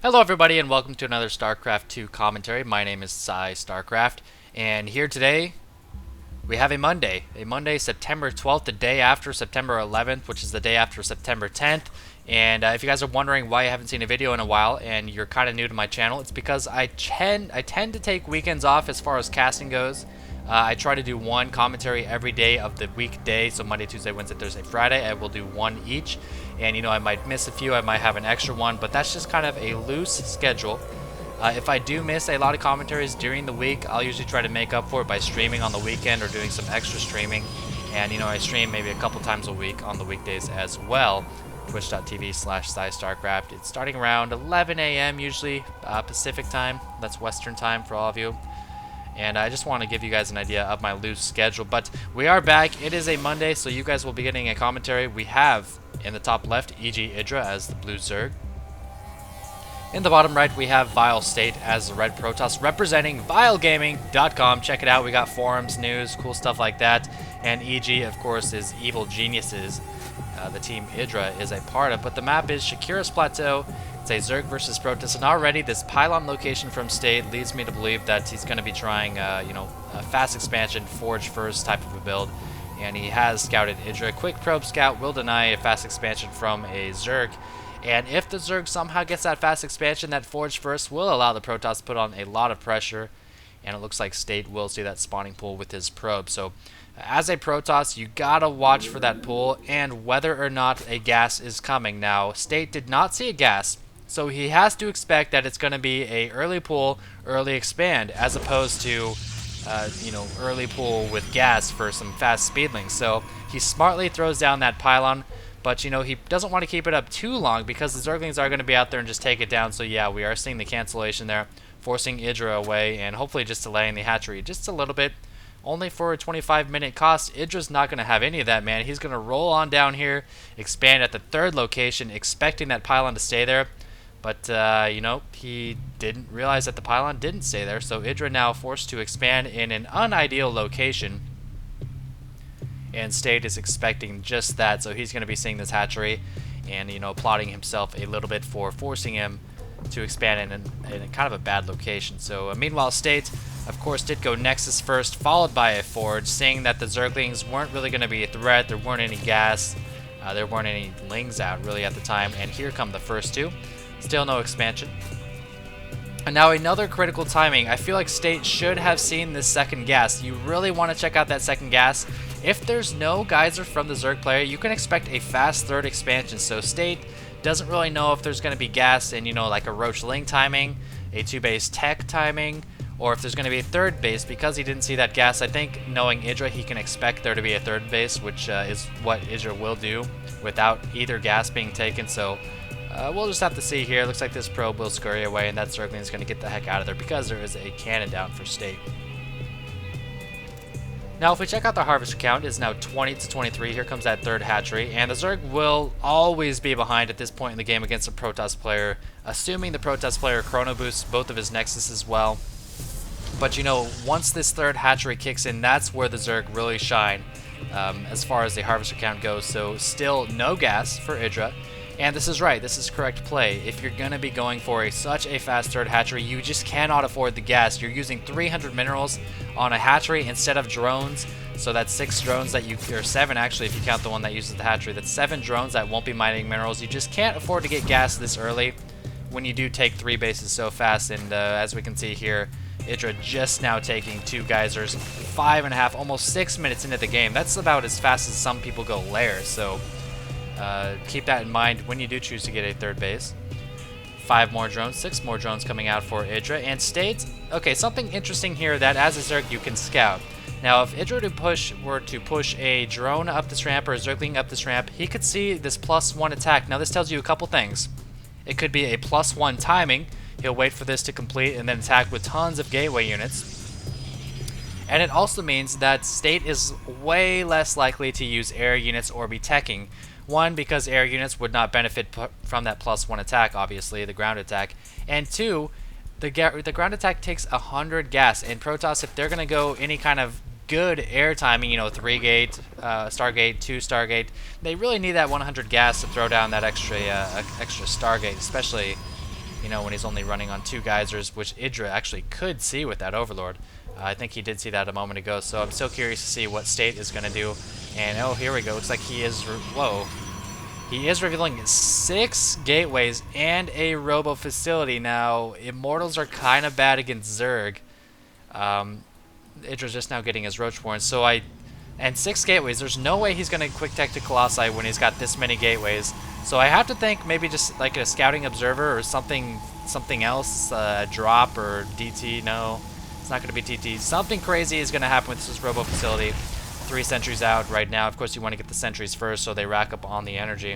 Hello everybody and welcome to another StarCraft 2 commentary. My name is PsyStarcraft, and here today we have a Monday September 12th, the day after September 11th, which is the day after September 10th. And if you guys are wondering why I haven't seen a video in a while and you're kind of new to my channel, it's because I tend to take weekends off as far as casting goes. I try to do one commentary every day of the weekday, so Monday, Tuesday, Wednesday, Thursday, Friday. I will do one each, and I might miss a few, I might have an extra one, but that's just kind of a loose schedule. If I do miss a lot of commentaries during the week, I'll usually try to make up for it by streaming on the weekend or doing some extra streaming. And I stream maybe a couple times a week on the weekdays as well. Twitch.tv/PsyStarcraft. It's starting around 11 a.m. usually Pacific time. That's Western time for all of you. And I just want to give you guys an idea of my loose schedule. But we are back. It is a Monday, so you guys will be getting a commentary. We have, in the top left, EGIdrA as the blue Zerg. In the bottom right, we have vileState as the red Protoss, representing vilegaming.com. Check it out. We got forums, news, cool stuff like that. And EG, of course, is Evil Geniuses. The team IGIdrA is a part of. But the map is Shakira's Plateau. It's a Zerg versus Protoss, and already this pylon location from State leads me to believe that he's going to be trying, a fast expansion, forge first type of a build, and he has scouted IGIdrA. Quick probe scout will deny a fast expansion from a Zerg, and if the Zerg somehow gets that fast expansion, that forge first will allow the Protoss to put on a lot of pressure, and it looks like State will see that spawning pool with his probe. So as a Protoss, you gotta watch for that pool and whether or not a gas is coming. Now, State did not see a gas, so he has to expect that it's going to be a early pull, early expand, as opposed to, early pull with gas for some fast speedlings. So he smartly throws down that pylon, but he doesn't want to keep it up too long because the Zerglings are going to be out there and just take it down. So yeah, we are seeing the cancellation there, forcing IGIdrA away and hopefully just delaying the hatchery just a little bit. Only for a 25-minute cost. IGIdRA's not going to have any of that, man. He's going to roll on down here, expand at the third location, expecting that pylon to stay there. But, he didn't realize that the pylon didn't stay there, so IGIdrA now forced to expand in an unideal location. And State is expecting just that, so he's going to be seeing this hatchery and, applauding himself a little bit for forcing him to expand in kind of a bad location. So, meanwhile, State, of course, did go Nexus first, followed by a Forge, seeing that the Zerglings weren't really going to be a threat, there weren't any gas, there weren't any Lings out, really, at the time, and here come the first two. Still no expansion. And now another critical timing. I feel like State should have seen this second gas. You really want to check out that second gas. If there's no geyser from the Zerg player, you can expect a fast third expansion. So State doesn't really know if there's going to be gas in, like a Roach Ling timing, a 2-base tech timing, or if there's going to be a third base. Because he didn't see that gas, I think knowing IGIdrA, he can expect there to be a third base, which is what IGIdrA will do without either gas being taken. So we'll just have to see here. Looks like this probe will scurry away, and that Zergling is going to get the heck out of there because there is a cannon down for State. Now, if we check out the harvester count, it's now 20 to 23. Here comes that third hatchery, and the Zerg will always be behind at this point in the game against a Protoss player, assuming the Protoss player chrono boosts both of his Nexus as well. But once this third hatchery kicks in, that's where the Zerg really shine as far as the harvester count goes. So still no gas for IGIdrA. And this is right, this is correct play. If you're going to be going for such a fast third hatchery, you just cannot afford the gas. You're using 300 minerals on a hatchery instead of drones. So that's 6 drones that or 7 actually if you count the one that uses the hatchery. That's 7 drones that won't be mining minerals. You just can't afford to get gas this early when you do take 3 bases so fast. And as we can see here, IGIdrA just now taking 2 geysers, 5.5, almost 6 minutes into the game. That's about as fast as some people go lair. So keep that in mind when you do choose to get a third base. 5 more drones, 6 more drones coming out for IGIdrA. And State, okay, something interesting here that as a Zerg you can scout. Now, if IGIdrA were to push a drone up this ramp or a Zergling up this ramp, he could see this +1 attack. Now, this tells you a couple things. It could be a +1 timing. He'll wait for this to complete and then attack with tons of gateway units. And it also means that State is way less likely to use air units or be teching. One, because air units would not benefit from that +1 attack, obviously, the ground attack. And 2, the ground attack takes 100 gas. And Protoss, if they're going to go any kind of good air timing, 3-gate, Stargate, 2 Stargate, they really need that 100 gas to throw down that extra Stargate, especially you know, when he's only running on 2 geysers, which EGIdrA actually could see with that Overlord. I think he did see that a moment ago, so I'm so curious to see what State is going to do. And oh, here we go. Looks like he is... Whoa. He is revealing 6 gateways and a robo facility. Now, Immortals are kind of bad against Zerg. EGIdRA's just now getting his Roachborn, so and 6 gateways. There's no way he's going to quick tech to Colossi when he's got this many gateways. So I have to think maybe just like a scouting observer or something else, drop or DT. No, it's not going to be TT. Something crazy is going to happen with this robo facility. 3 sentries out right now. Of course, you want to get the sentries first so they rack up on the energy.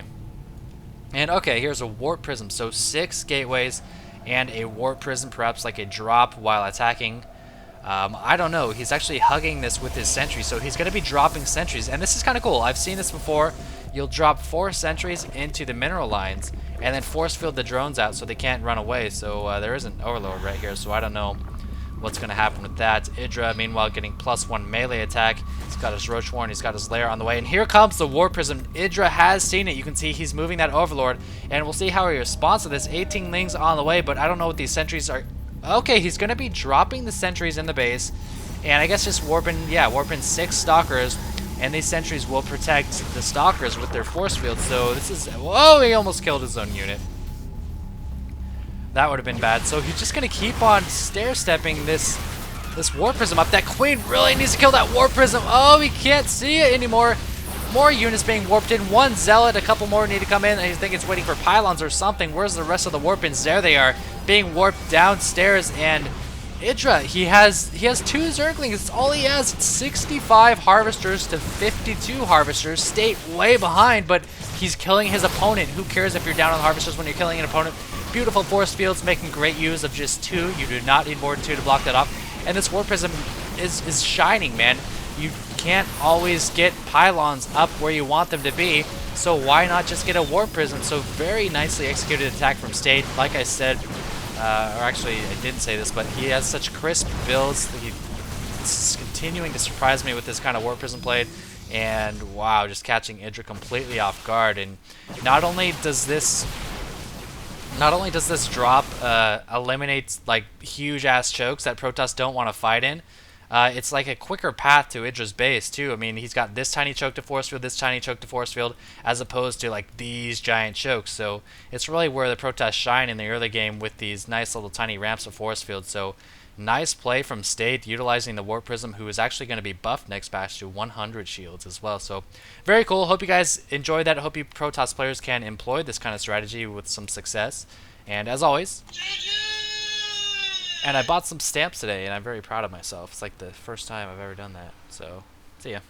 And okay, here's a warp prism. So 6 gateways and a warp prism, perhaps like a drop while attacking. I don't know. He's actually hugging this with his sentries, so he's going to be dropping sentries. And this is kind of cool. I've seen this before. You'll drop 4 sentries into the mineral lines and then force field the drones out so they can't run away. So there is an Overlord right here, so I don't know what's going to happen with that. EGIdRA, meanwhile, getting +1 melee attack. He's got his Roachborn, he's got his Lair on the way. And here comes the Warp Prism. EGIdRA has seen it. You can see he's moving that Overlord. And we'll see how he responds to this. 18 Lings on the way, but I don't know what these sentries are. Okay, he's going to be dropping the sentries in the base. And I guess just warping 6 Stalkers. And these sentries will protect the Stalkers with their force field. So this is... Whoa, he almost killed his own unit. That would have been bad. So he's just going to keep on stair-stepping this Warp Prism up. That Queen really needs to kill that Warp Prism. Oh, he can't see it anymore. More units being warped in. 1 Zealot, a couple more need to come in. I think it's waiting for pylons or something. Where's the rest of the warp-ins? There they are, being warped downstairs. And EGIdRA, he has 2 Zerglings. It's all he has. It's 65 Harvesters to 52 Harvesters. State way behind, but he's killing his opponent. Who cares if you're down on Harvesters when you're killing an opponent? Beautiful force fields, making great use of just 2. You do not need more than 2 to block that off. And this Warp Prism is shining, man. You can't always get pylons up where you want them to be, so why not just get a Warp Prism? So very nicely executed attack from State. Like I said, or actually I didn't say this, but he has such crisp builds. He's continuing to surprise me with this kind of Warp Prism played. And wow, just catching EGIdRA completely off guard. And not only does this drop eliminate like huge ass chokes that Protoss don't want to fight in, it's like a quicker path to EGIdRA's base too. I mean, he's got this tiny choke to force field, this tiny choke to force field, as opposed to like these giant chokes. So it's really where the Protoss shine in the early game with these nice little tiny ramps of force field. So nice play from State, utilizing the Warp Prism, who is actually going to be buffed next patch to 100 shields as well. So very cool. Hope you guys enjoyed that. Hope you Protoss players can employ this kind of strategy with some success. And as always, and I bought some stamps today, and I'm very proud of myself. It's like the first time I've ever done that. So, see ya.